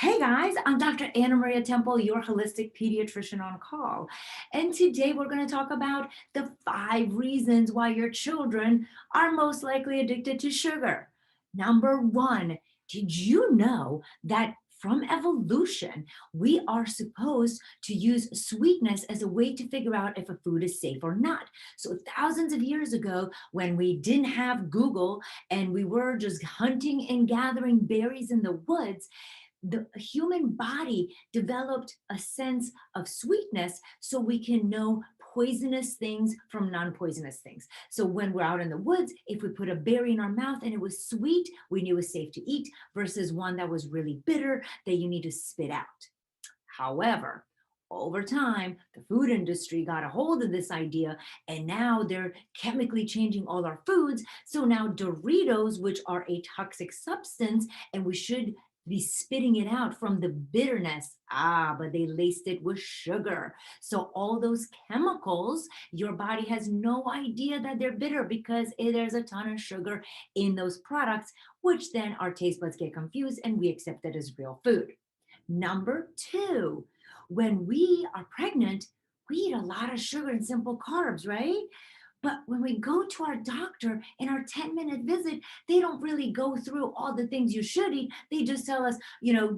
Hey guys, I'm Dr. Anna Maria Temple, your holistic pediatrician on call. And today we're going to talk about the 5 reasons why your children are most likely addicted to sugar. Number 1, did you know that from evolution, we are supposed to use sweetness as a way to figure out if a food is safe or not? So, thousands of years ago, when we didn't have Google and we were just hunting and gathering berries in the woods, the human body developed a sense of sweetness so we can know poisonous things from non-poisonous things. So when we're out in the woods, if we put a berry in our mouth and it was sweet, we knew it was safe to eat, versus one that was really bitter that you need to spit out. However, over time, the food industry got a hold of this idea, and now they're chemically changing all our foods. So now Doritos, which are a toxic substance, and we should be spitting it out from the bitterness. But they laced it with sugar. So all those chemicals, your body has no idea that they're bitter because there's a ton of sugar in those products, which then our taste buds get confused and we accept it as real food. Number 2, when we are pregnant, we eat a lot of sugar and simple carbs, right? But when we go to our doctor in our 10-minute visit, they don't really go through all the things you should eat. They just tell us,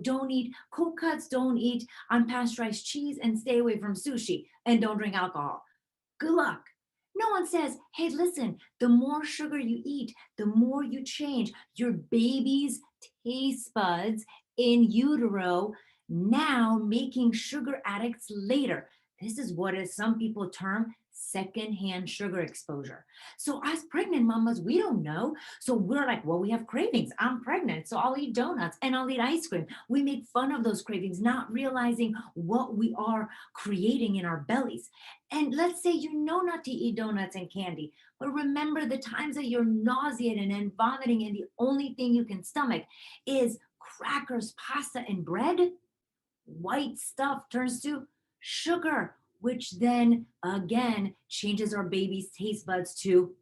don't eat cold cuts, don't eat unpasteurized cheese, and stay away from sushi, and don't drink alcohol. Good luck. No one says, hey, listen, the more sugar you eat, the more you change your baby's taste buds in utero, now making sugar addicts later. This is what is some people term secondhand sugar exposure. So as pregnant mamas, we don't know. So we're like, well, we have cravings. I'm pregnant, so I'll eat donuts and I'll eat ice cream. We make fun of those cravings, not realizing what we are creating in our bellies. And let's say you know not to eat donuts and candy, but remember the times that you're nauseated and vomiting, and the only thing you can stomach is crackers, pasta, and bread. White stuff turns to sugar, which then again changes our baby's taste buds to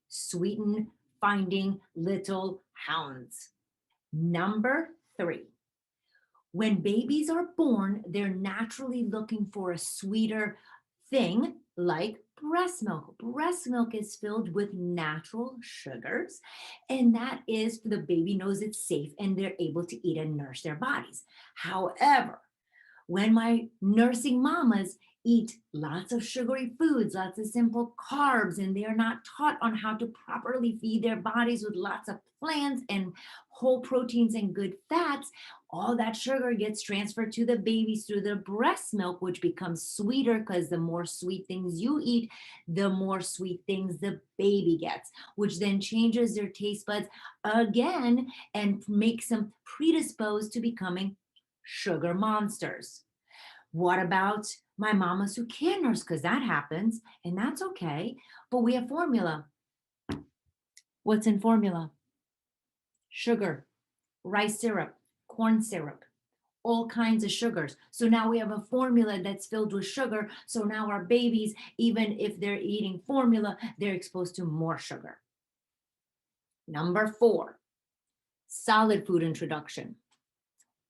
sweeten finding little hounds. Number 3, when babies are born, they're naturally looking for a sweeter thing like breast milk. Breast milk is filled with natural sugars, and that is the baby knows it's safe and they're able to eat and nourish their bodies. However, when my nursing mamas eat lots of sugary foods, lots of simple carbs, and they're not taught on how to properly feed their bodies with lots of plants and whole proteins and good fats, all that sugar gets transferred to the babies through the breast milk, which becomes sweeter because the more sweet things you eat, the more sweet things the baby gets, which then changes their taste buds again and makes them predisposed to becoming sugar monsters. What about my mamas who can't nurse? Because that happens, and that's okay. But we have formula. What's in formula? Sugar, rice syrup, corn syrup, all kinds of sugars. So now we have a formula that's filled with sugar. So now our babies, even if they're eating formula, they're exposed to more sugar. Number 4, solid food introduction.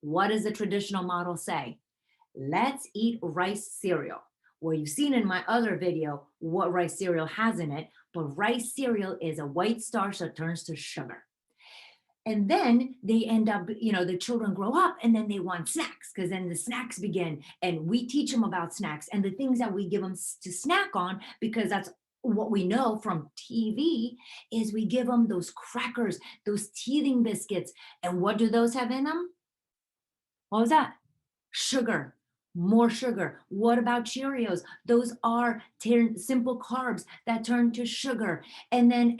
What does the traditional model say? Let's eat rice cereal. Well, you've seen in my other video what rice cereal has in it, but rice cereal is a white starch that turns to sugar. And then they end up, the children grow up and then they want snacks, because then the snacks begin and we teach them about snacks and the things that we give them to snack on, because that's what we know from TV is we give them those crackers, those teething biscuits. And what do those have in them? What was that? Sugar, more sugar. What about Cheerios? Those are simple carbs that turn to sugar. And then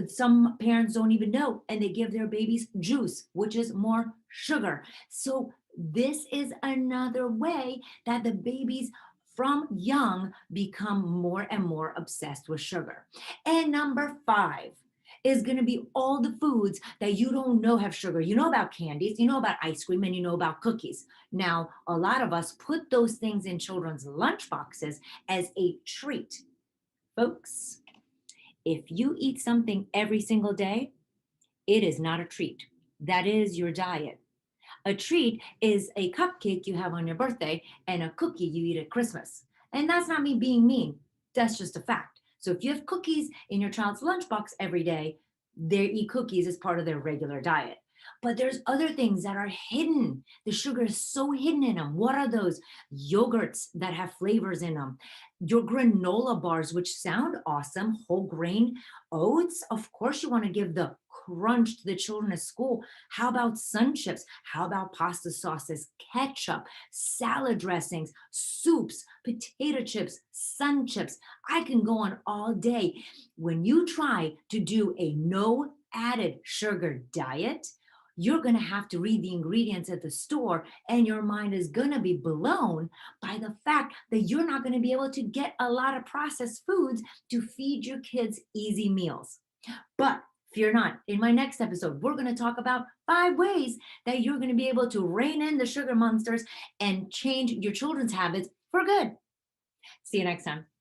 some parents don't even know, and they give their babies juice, which is more sugar. So this is another way that the babies from young become more and more obsessed with sugar. And number 5 is going to be all the foods that you don't know have sugar. You know about candies, you know about ice cream, and you know about cookies. Now, a lot of us put those things in children's lunch boxes as a treat. Folks, if you eat something every single day, it is not a treat. That is your diet. A treat is a cupcake you have on your birthday and a cookie you eat at Christmas. And that's not me being mean. That's just a fact. So if you have cookies in your child's lunchbox every day, they eat cookies as part of their regular diet. But there's other things that are hidden. The sugar is so hidden in them. What are those? Yogurts that have flavors in them. Your granola bars, which sound awesome, whole grain oats. Of course, you want to give the crunch to the children at school. How about sun chips? How about pasta sauces, ketchup, salad dressings, soups, potato chips, sun chips? I can go on all day. When you try to do a no added sugar diet, you're going to have to read the ingredients at the store, and your mind is going to be blown by the fact that you're not going to be able to get a lot of processed foods to feed your kids easy meals. But fear not, in my next episode, we're going to talk about 5 ways that you're going to be able to rein in the sugar monsters and change your children's habits for good. See you next time.